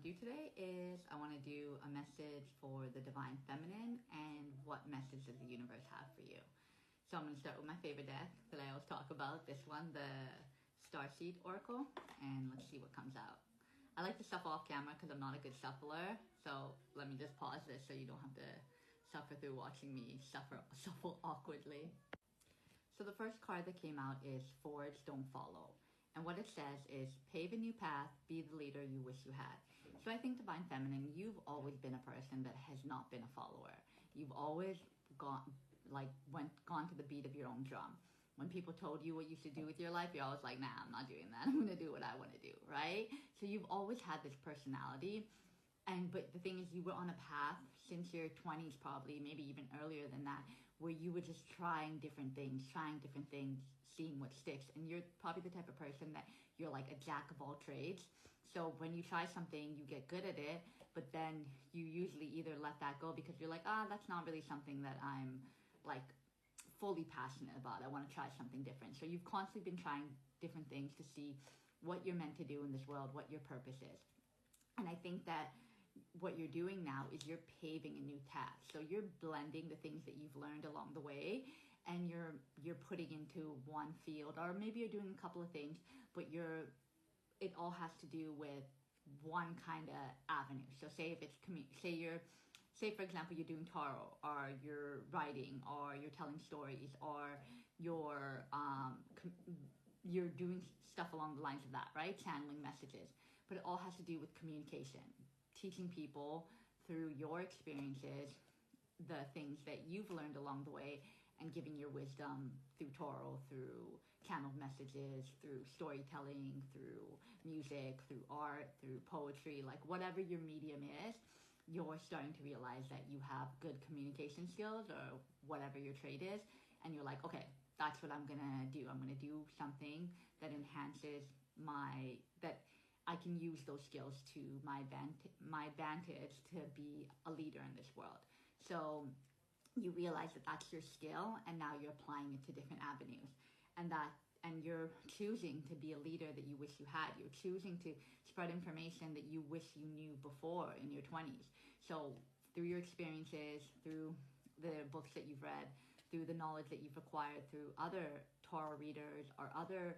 to do today is I want to do a message for the Divine Feminine and what message does the universe have for you. So I'm going to start with my favorite deck that I always talk about, this one, the Starseed Oracle, and let's see what comes out. I like to shuffle off camera because I'm not a good shuffler, so let me just pause this so you don't have to suffer through watching me shuffle awkwardly. So the first card that came out is Forge, Don't Follow. And what it says is, pave a new path, be the leader you wish you had. So I think Divine Feminine, you've always been a person that has not been a follower. You've always gone to the beat of your own drum. When people told you what you should do with your life, you're always like, nah, I'm not doing that. I'm gonna do what I wanna do, right? So you've always had this personality. But the thing is, you were on a path since your 20s, probably, maybe even earlier than that, where you were just trying different things, seeing what sticks. And you're probably the type of person that you're like a jack of all trades. So when you try something, you get good at it, but then you usually either let that go because you're like, that's not really something that I'm like fully passionate about. I want to try something different. So you've constantly been trying different things to see what you're meant to do in this world, what your purpose is. And I think that what you're doing now is you're paving a new path. So you're blending the things that you've learned along the way and you're putting into one field, or maybe you're doing a couple of things, but it all has to do with one kind of avenue. So say if it's say for example you're doing tarot, or you're writing, or you're telling stories, or you're doing stuff along the lines of that, right? Channeling messages. But it all has to do with communication, teaching people through your experiences the things that you've learned along the way, and giving your wisdom through tarot, through channeled messages, through storytelling, through music, through art, through poetry, like whatever your medium is, you're starting to realize that you have good communication skills, or whatever your trade is, and you're like, okay, that's what I'm gonna do. I'm gonna do something that enhances that I can use those skills to my advantage to be a leader in this world. So you realize that that's your skill, and now you're applying it to different avenues, and you're choosing to be a leader that you wish you had. You're choosing to spread information that you wish you knew before in your 20s. So through your experiences, through the books that you've read, through the knowledge that you've acquired through other tarot readers, or other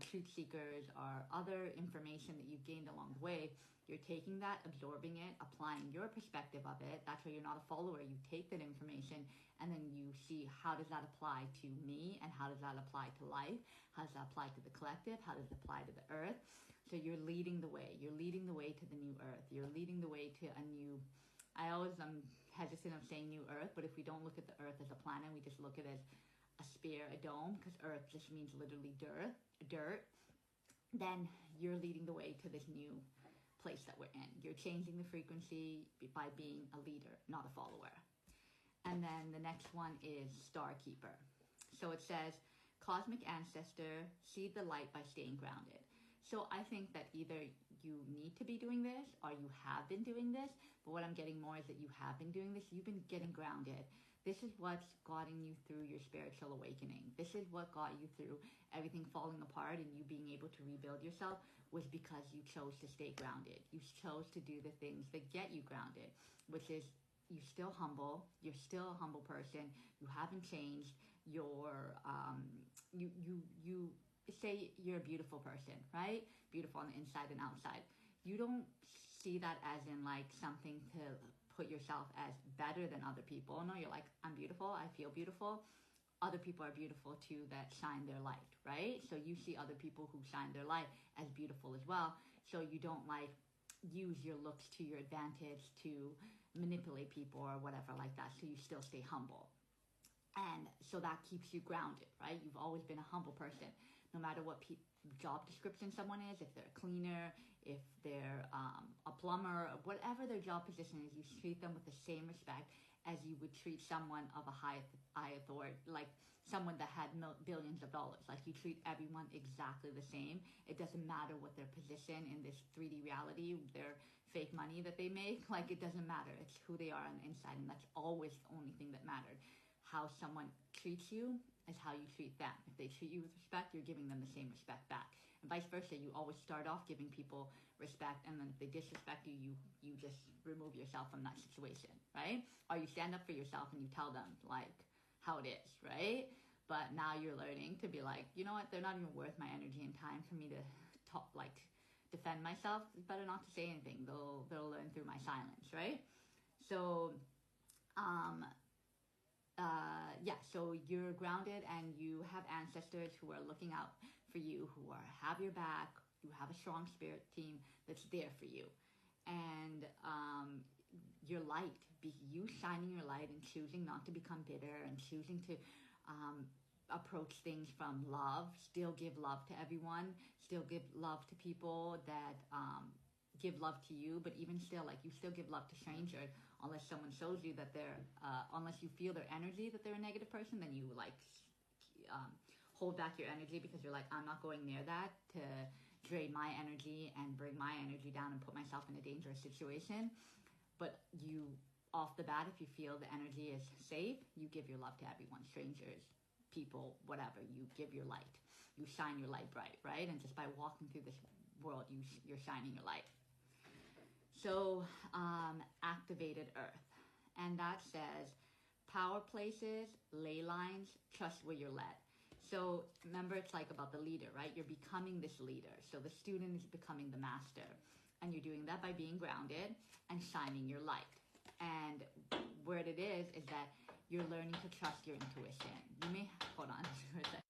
truth seekers, or other information that you've gained along the way, you're taking that, absorbing it, applying your perspective of it. That's why you're not a follower. You take that information, and then you see, how does that apply to me, and how does that apply to life, how does that apply to the collective, how does it apply to the earth. So you're leading the way. You're leading the way to the new earth. You're leading the way to a new, I always am hesitant of saying new earth, but if we don't look at the earth as a planet, we just look at it as a sphere, a dome, because earth just means literally dirt, then you're leading the way to this new place that we're in. You're changing the frequency by being a leader, not a follower. And then the next one is Star Keeper. So it says, cosmic ancestor, see the light by staying grounded. So I think that either you need to be doing this, or you have been doing this, but what I'm getting more is that you have been doing this. You've been getting grounded. This is what's gotten you through your spiritual awakening. This is what got you through everything falling apart and you being able to rebuild yourself, was because you chose to stay grounded. You chose to do the things that get you grounded, which is you're still humble. You're still a humble person. You haven't changed. You say you're a beautiful person, right? Beautiful on the inside and outside. You don't see that as in like something to put yourself as better than other people. No, you're like, I'm beautiful, I feel beautiful. Other people are beautiful too that shine their light, right? So you see other people who shine their light as beautiful as well. So you don't like use your looks to your advantage to manipulate people or whatever like that. So you still stay humble. And so that keeps you grounded, right? You've always been a humble person, no matter what job description someone is, if they're a cleaner, if they're a plumber, whatever their job position is, you treat them with the same respect as you would treat someone of a high authority, like someone that had billions of dollars. Like you treat everyone exactly the same. It doesn't matter what their position in this 3D reality, their fake money that they make, like it doesn't matter. It's who they are on the inside, and that's always the only thing that mattered. How someone treats you is how you treat them. If they treat you with respect, you're giving them the same respect back. vice versa. You always start off giving people respect, and then if they disrespect you, you just remove yourself from that situation, right? Or you stand up for yourself and you tell them like how it is, right? But now you're learning to be like, you know what, they're not even worth my energy and time for me to talk, like defend myself. It's better not to say anything. They'll learn through my silence, right? So yeah, so you're grounded and you have ancestors who are looking out for you, who have your back. You have a strong spirit team that's there for you, and your light, you shining your light and choosing not to become bitter and choosing to approach things from love, still give love to everyone, still give love to people that give love to you, but even still, like, you still give love to strangers unless someone shows you that they're, unless you feel their energy that they're a negative person, then you like hold back your energy because you're like, I'm not going near that to drain my energy and bring my energy down and put myself in a dangerous situation. But you, off the bat, if you feel the energy is safe, you give your love to everyone, strangers, people, whatever. You give your light. You shine your light bright, right? And just by walking through this world, you're shining your light. So, activated earth. And that says, power places, ley lines, trust where you're led. So remember, it's like about the leader, right? You're becoming this leader. So the student is becoming the master. And you're doing that by being grounded and shining your light. And where it is that you're learning to trust your intuition. You may, hold on for a second.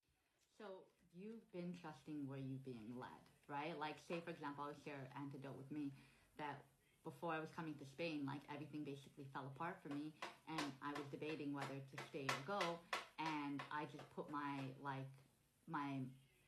So you've been trusting where you're being led, right? Like, say, for example, I'll share an anecdote with me that before I was coming to Spain, like, everything basically fell apart for me. And I was debating whether to stay or go. And I just put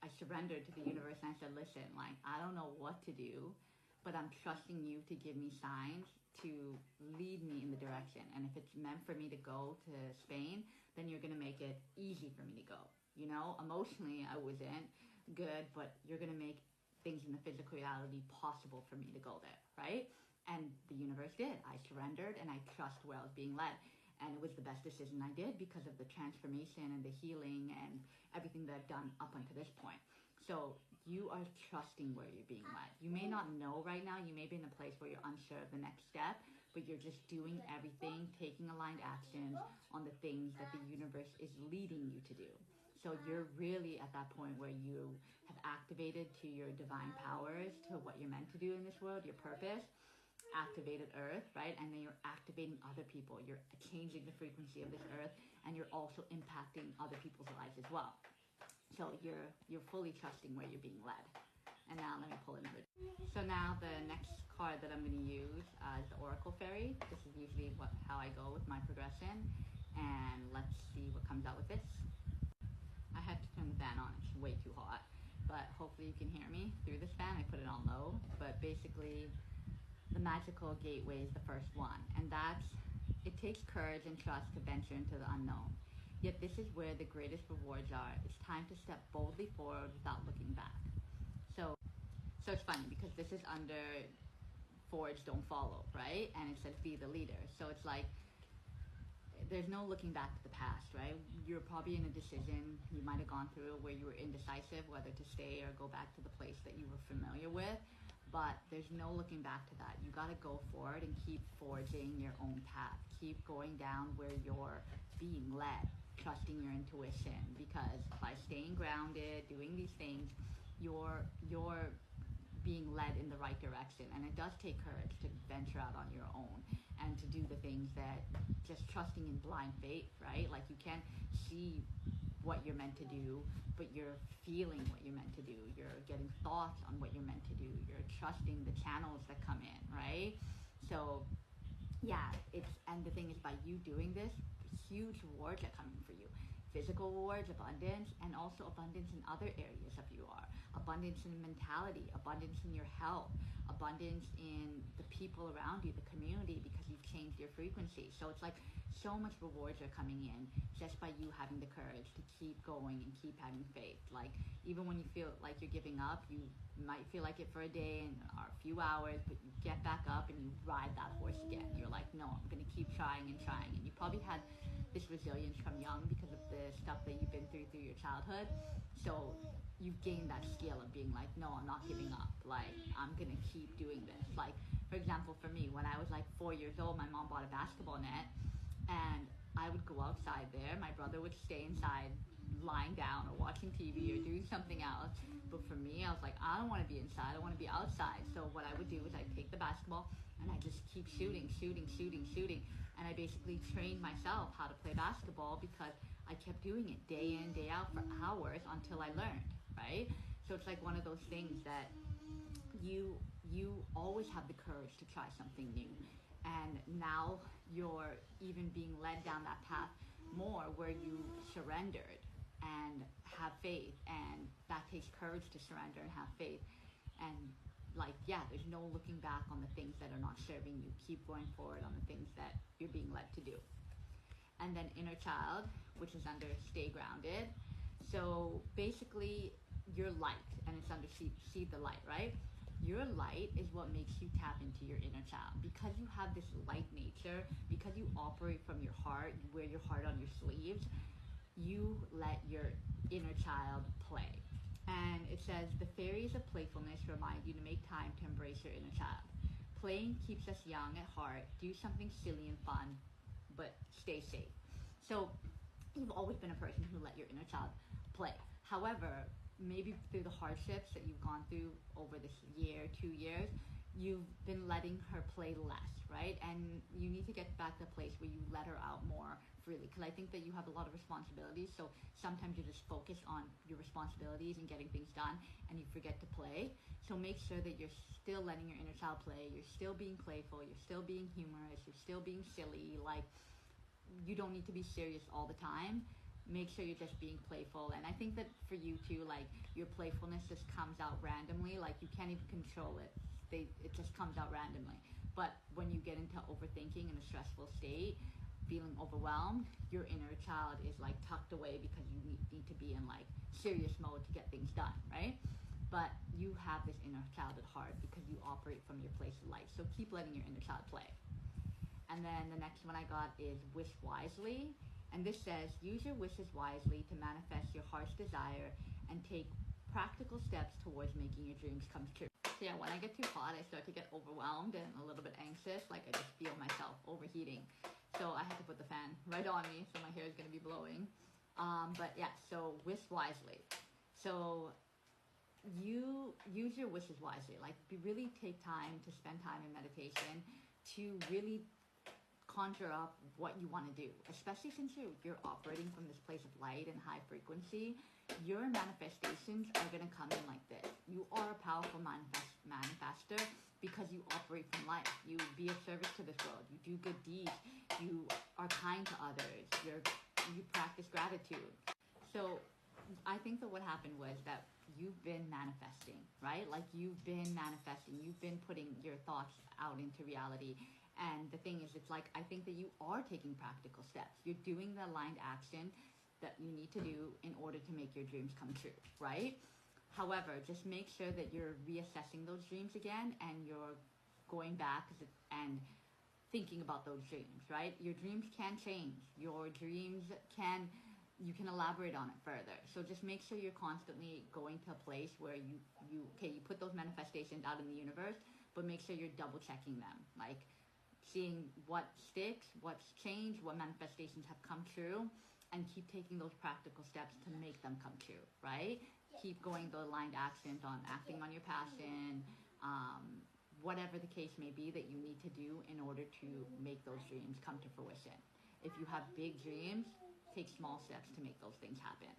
I surrendered to the universe and I said, listen, like, I don't know what to do, but I'm trusting you to give me signs to lead me in the direction. And if it's meant for me to go to Spain, then you're going to make it easy for me to go. You know, emotionally, I wasn't good, but you're going to make things in the physical reality possible for me to go there, right? And the universe did. I surrendered and I trust where I was being led. And it was the best decision I did because of the transformation and the healing and everything that I've done up until this point. So you are trusting where you're being led. You may not know right now. You may be in a place where you're unsure of the next step, but you're just doing everything, taking aligned actions on the things that the universe is leading you to do. So you're really at that point where you have activated to your divine powers, to what you're meant to do in this world, your purpose. Activated earth, right? And then you're activating other people. You're changing the frequency of this earth, and you're also impacting other people's lives as well. So you're fully trusting where you're being led. And now let me pull another. So now the next card that I'm going to use is the Oracle Fairy. This is usually how I go with my progression. And let's see what comes out with this. I had to turn the fan on. It's way too hot. But hopefully you can hear me through this fan. I put it on low. But basically, the magical gateway is the first one, and it takes courage and trust to venture into the unknown. Yet this is where the greatest rewards are. It's time to step boldly forward without looking back. So it's funny because this is under Forge, Don't Follow, right? And it says be the leader. So it's like there's no looking back to the past, right? You're probably in a decision you might have gone through where you were indecisive whether to stay or go back to the place that you were familiar with. But there's no looking back to that. You got to go forward and keep forging your own path. Keep going down where you're being led, trusting your intuition. Because by staying grounded, doing these things, you're being led in the right direction. And it does take courage to venture out on your own and to do the things that just trusting in blind faith, right? Like, you can't see what you're meant to do, but you're feeling what you're meant to do. You're getting thoughts on what you're meant to do. You're trusting the channels that come in, right? So yeah, and the thing is, by you doing this, huge rewards are coming for you. Physical rewards, abundance, and also abundance in other areas of you are. Abundance in mentality, abundance in your health, abundance in the people around you, the community, because you've changed your frequency. So it's like so much rewards are coming in just by you having the courage to keep going and keep having faith. Like, even when you feel like you're giving up, you You might feel like it for a day or a few hours, but you get back up and you ride that horse again. You're like, no, I'm going to keep trying and trying. And you probably had this resilience from young because of the stuff that you've been through your childhood. So you've gained that skill of being like, no, I'm not giving up. Like, I'm going to keep doing this. Like, for example, for me, when I was like 4 years old, my mom bought a basketball net, and I would go outside there. My brother would stay inside lying down or watching TV or doing something else. But for me, I was like, I don't want to be inside. I want to be outside. So what I would do is I'd take the basketball and I just keep shooting. And I basically trained myself how to play basketball because I kept doing it day in, day out for hours until I learned, right? So it's like one of those things that you always have the courage to try something new. And now you're even being led down that path more where you surrendered and have faith, and that takes courage to surrender and have faith. And like, yeah, there's no looking back on the things that are not serving you. Keep going forward on the things that you're being led to do. And then inner child, which is under stay grounded. So basically your light, and it's under see the light, right? Your light is what makes you tap into your inner child. Because you have this light nature, because you operate from your heart, you wear your heart on your sleeves, you let your inner child play. And it says, the fairies of playfulness remind you to make time to embrace your inner child. Playing keeps us young at heart. Do something silly and fun, but stay safe. So you've always been a person who let your inner child play. However, maybe through the hardships that you've gone through over this year, 2 years, you've been letting her play less, right? And you need to get back to a place where you let her out more freely, because I think that you have a lot of responsibilities, so sometimes you just focus on your responsibilities and getting things done, and you forget to play. So make sure that you're still letting your inner child play, you're still being playful, you're still being humorous, you're still being silly. Like, you don't need to be serious all the time. Make sure you're just being playful. And I think that for you too, like, your playfulness just comes out randomly. Like, you can't even control it. It just comes out randomly. But when you get into overthinking in a stressful state, feeling overwhelmed, your inner child is like tucked away because you need to be in like serious mode to get things done, right? But you have this inner child at heart because you operate from your place of light. So keep letting your inner child play. And then the next one I got is wish wisely. And this says, use your wishes wisely to manifest your heart's desire and take practical steps towards making your dreams come true. So yeah, when I get too hot, I start to get overwhelmed and a little bit anxious. Like, I just feel myself overheating. So I had to put the fan right on me, so my hair is going to be blowing. But yeah, so wish wisely. So you use your wishes wisely. Like, really take time to spend time in meditation to really conjure up what you want to do, especially since you're operating from this place of light and high frequency. Your manifestations are going to come in like this. You are a powerful manifester because you operate from light. You be of service to this world. You do good deeds. You are kind to others. You practice gratitude. So I think that what happened was that you've been manifesting, right? Like, you've been manifesting. You've been putting your thoughts out into reality. And the thing is, it's like, I think that you are taking practical steps. You're doing the aligned action that you need to do in order to make your dreams come true, right? However, just make sure that you're reassessing those dreams again, and you're going back and thinking about those dreams, right? Your dreams can change. Your dreams you can elaborate on it further. So just make sure you're constantly going to a place where you put those manifestations out in the universe, but make sure you're double checking them. Like, seeing what sticks, what's changed, what manifestations have come true, and keep taking those practical steps to make them come true, right? Keep going the aligned actions on acting on your passion, whatever the case may be that you need to do in order to make those dreams come to fruition. If you have big dreams, take small steps to make those things happen.